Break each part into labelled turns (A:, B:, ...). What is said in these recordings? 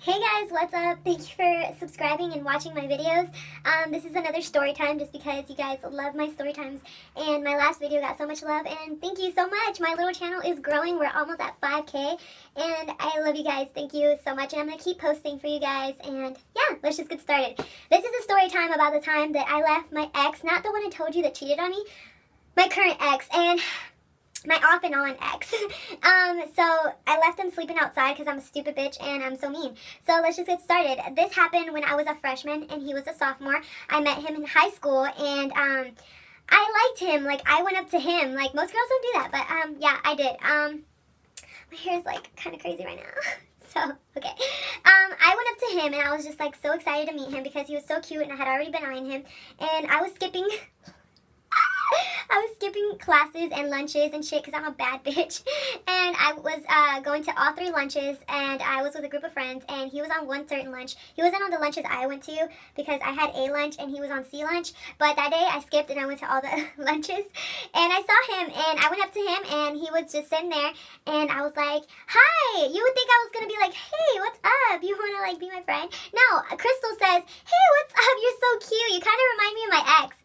A: Hey guys, what's up? Thank you for subscribing and watching my videos. This is another story time just because you guys love my story times and my last video got so much love and thank you so much. My little channel is growing. We're almost at 5K and I love you guys. Thank you so much and I'm going to keep posting for you guys and yeah, let's just get started. This is a story time about the time that I left my ex, not the one I told you that cheated on me, my current ex, and my off and on ex. So I left him sleeping outside because I'm a stupid bitch and I'm so mean. So let's just get started. This happened when I was a freshman and he was a sophomore. I met him in high school and I liked him. Like I went up to him. Like most girls don't do that, but yeah, I did. My hair is like kind of crazy right now. So, okay. I went up to him and I was just like so excited to meet him because he was so cute and I had already been eyeing him. And I was skipping classes and lunches and shit because I'm a bad bitch. And I was going to all 3 lunches and I was with a group of friends and he was on one certain lunch. He wasn't on the lunches I went to because I had A lunch and he was on C lunch. But that day I skipped and I went to all the lunches. And I saw him and I went up to him and he was just sitting there and I was like, hi! You would think I was going to be like, hey, what's up? You want to like be my friend? No, Crystal says, hey, what's up? You're so cute. You kind of remind me of my ex.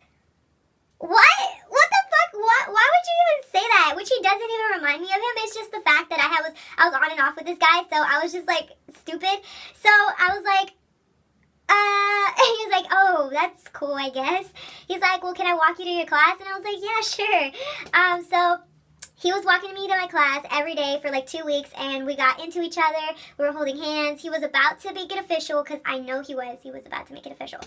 A: What? What the fuck? Why would you even say that? Which he doesn't even remind me of him. It's just the fact that I was on and off with this guy, so I was just like stupid. So I was like, and he was like, oh, that's cool, I guess. He's like, well, can I walk you to your class? And I was like, yeah, sure. So he was walking me to my class every day for like 2 weeks and we got into each other. We were holding hands. He was about to make it official because I know he was about to make it official.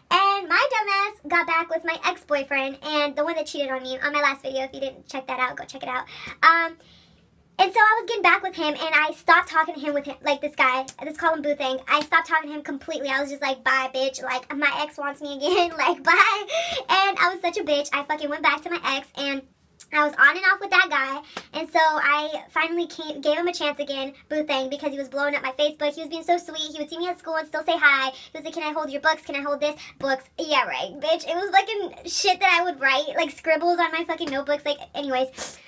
A: And my dumbass got back with my ex-boyfriend and the one that cheated on me on my last video. If you didn't check that out, go check it out. And so I was getting back with him and I stopped talking to him with him, like this guy. Let's call him Boo Thing. I stopped talking to him completely. I was just like, bye, bitch. Like, my ex wants me again. Like, bye. And I was such a bitch. I fucking went back to my ex and I was on and off with that guy, and so I finally gave him a chance again, Boo Thing, because he was blowing up my Facebook. He was being so sweet. He would see me at school and still say hi. He was like, can I hold your books? Can I hold this? Books. Yeah, right, bitch. It was fucking shit that I would write, like scribbles on my fucking notebooks, like, anyways.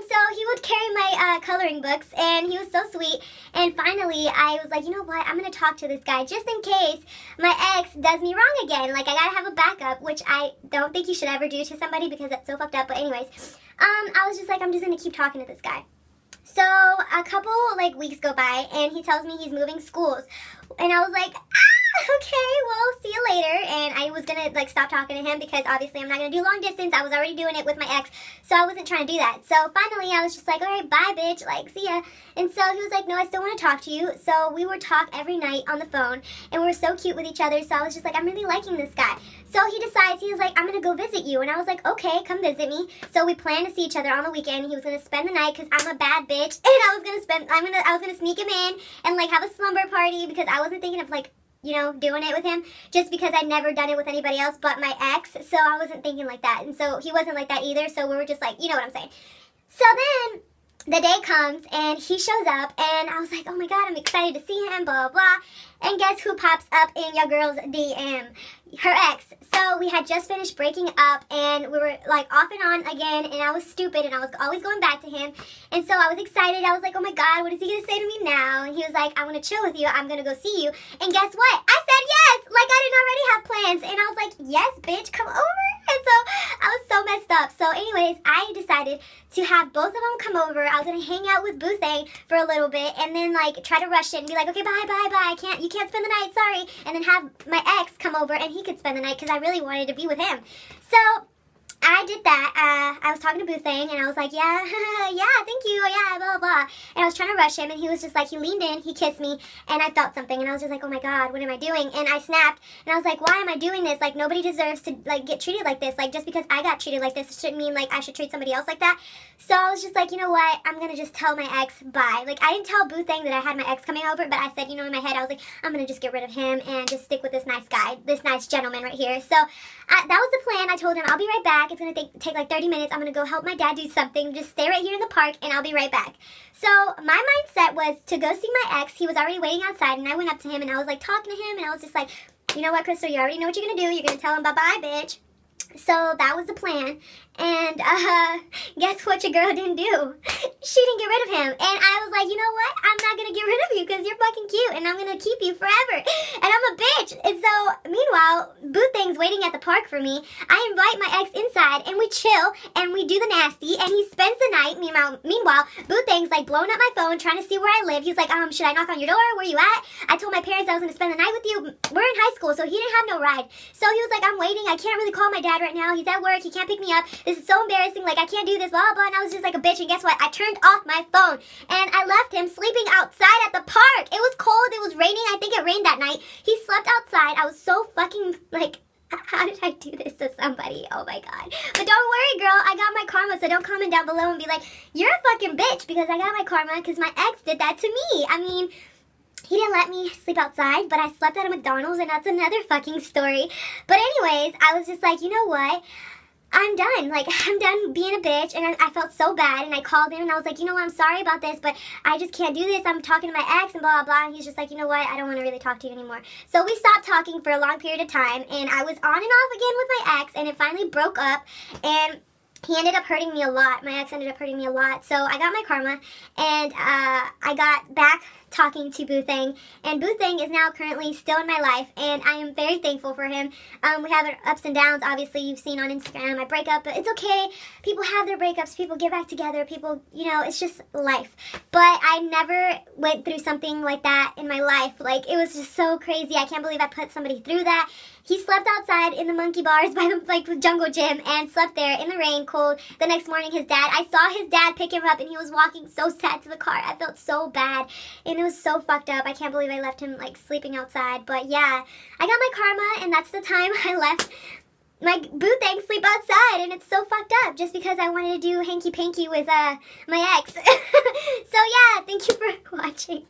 A: So he would carry my coloring books, and he was so sweet. And finally, I was like, you know what? I'm gonna talk to this guy just in case my ex does me wrong again. Like, I gotta have a backup, which I don't think you should ever do to somebody because that's so fucked up. But anyways, I was just like, I'm just gonna keep talking to this guy. So a couple like weeks go by, and he tells me he's moving schools, and I was like, okay, well, see you later. And I was gonna like stop talking to him because obviously I'm not gonna do long distance. I was already doing it with my ex, so I wasn't trying to do that. So finally I was just like, all right, bye, bitch, like, see ya. And so he was like, no, I still want to talk to you. So we would talk every night on the phone and we were so cute with each other. So I was just like, I'm really liking this guy. So he decides, he was like, I'm gonna go visit you. And I was like, okay, come visit me. So we planned to see each other on the weekend. He was gonna spend the night because I'm a bad bitch, and I was gonna sneak him in and like have a slumber party because I wasn't thinking of like, you know, doing it with him just because I'd never done it with anybody else but my ex. So I wasn't thinking like that. And so he wasn't like that either. So we were just like, you know what I'm saying. So then the day comes and he shows up and I was like, oh my God, I'm excited to see him, blah, blah, blah. And guess who pops up in your girl's DM? Her ex. So we had just finished breaking up and we were like off and on again and I was stupid and I was always going back to him. And so I was excited. I was like, oh my God, what is he going to say to me now? And he was like, I want to chill with you. I'm going to go see you. And guess what? I said yes. Like I didn't already have plans. And I was like, yes, bitch, come over. And so I was so messed up. So anyways, I decided to have both of them come over. I was going to hang out with Boo Thing for a little bit and then like try to rush it and be like, okay, bye, bye, bye. You can't spend the night, sorry. And then have my ex come over and he could spend the night because I really wanted to be with him. So I did that. I was talking to Boo Thing and I was like, yeah, yeah, thank you, yeah, blah, blah. And I was trying to rush him and he was just like, he leaned in, he kissed me, and I felt something and I was just like, oh my God, what am I doing? And I snapped and I was like, why am I doing this? Like, nobody deserves to like get treated like this. Like, just because I got treated like this shouldn't mean like I should treat somebody else like that. So I was just like, you know what? I'm gonna just tell my ex bye. Like, I didn't tell Boo Thing that I had my ex coming over, but I said, you know, in my head, I was like, I'm gonna just get rid of him and just stick with this nice guy, this nice gentleman right here. So that was the plan. I told him, I'll be right back. It's gonna take like 30 minutes. I'm gonna go help my dad do something. Just stay right here in the park and I'll be right back. So my mindset was to go see my ex. He was already waiting outside and I went up to him and I was like talking to him and I was just like, you know what, Crystal, you already know what you're gonna do. You're gonna tell him bye-bye, bitch. So that was the plan. And guess what your girl didn't do? She didn't get rid of him. And I was like, you know what? I'm not going to get rid of you because you're fucking cute and I'm going to keep you forever. And I'm a bitch. And so, meanwhile, Boo Thing's waiting at the park for me. I invite my ex inside and we chill and we do the nasty and he spends the night. Meanwhile, Boo Thing's like blowing up my phone trying to see where I live. He's like, should I knock on your door? Where you at? I told my parents I was going to spend the night with you. We're in high school, so he didn't have no ride. So he was like, I'm waiting. I can't really call my dad right now. He's at work. He can't pick me up. This is so embarrassing. Like, I can't do this, blah, blah, blah. And I was just like a bitch. And guess what? I turned off my phone. And I left him sleeping outside at the park. It was cold. It was raining. I think it rained that night. He slept outside. I was so fucking, like, how did I do this to somebody? Oh, my God. But don't worry, girl. I got my karma. So don't comment down below and be like, you're a fucking bitch because I got my karma because my ex did that to me. I mean, he didn't let me sleep outside, but I slept at a McDonald's, and that's another fucking story. But anyways, I was just like, you know what? I'm done. Like, I'm done being a bitch, and I felt so bad, and I called him, and I was like, you know what, I'm sorry about this, but I just can't do this. I'm talking to my ex, and blah, blah, blah, and he's just like, you know what, I don't want to really talk to you anymore. So we stopped talking for a long period of time, and I was on and off again with my ex, and it finally broke up, and he ended up hurting me a lot. My ex ended up hurting me a lot. So I got my karma, and I got back talking to Boo Thing, and Boo Thing is now currently still in my life, and I am very thankful for him. We have our ups and downs. Obviously, you've seen on Instagram my breakup, but it's okay. People have their breakups. People get back together. People, you know, it's just life. But I never went through something like that in my life. Like, it was just so crazy. I can't believe I put somebody through that. He slept outside in the monkey bars by the jungle gym and slept there in the rain, cold. The next morning, I saw his dad pick him up, and he was walking so sad to the car. I felt so bad, and it was so fucked up. I can't believe I left him, like, sleeping outside. But yeah, I got my karma, and that's the time I let my Boo Thing sleep outside, and it's so fucked up just because I wanted to do hanky-panky with my ex. So yeah, thank you for watching.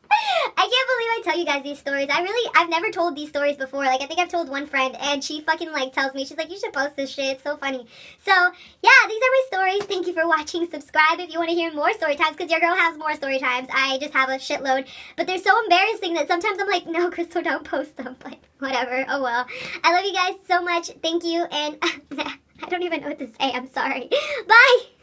A: I can't believe I tell you guys these stories. I've never told these stories before. Like, I think I've told one friend, and she fucking, like, tells me, she's like, you should post this shit. It's so funny. So, yeah, these are my stories. Thank you for watching. Subscribe if you want to hear more story times, because your girl has more story times. I just have a shitload. But they're so embarrassing that sometimes I'm like, no, Crystal, don't post them. But whatever. Oh, well. I love you guys so much. Thank you, and I don't even know what to say. I'm sorry. Bye!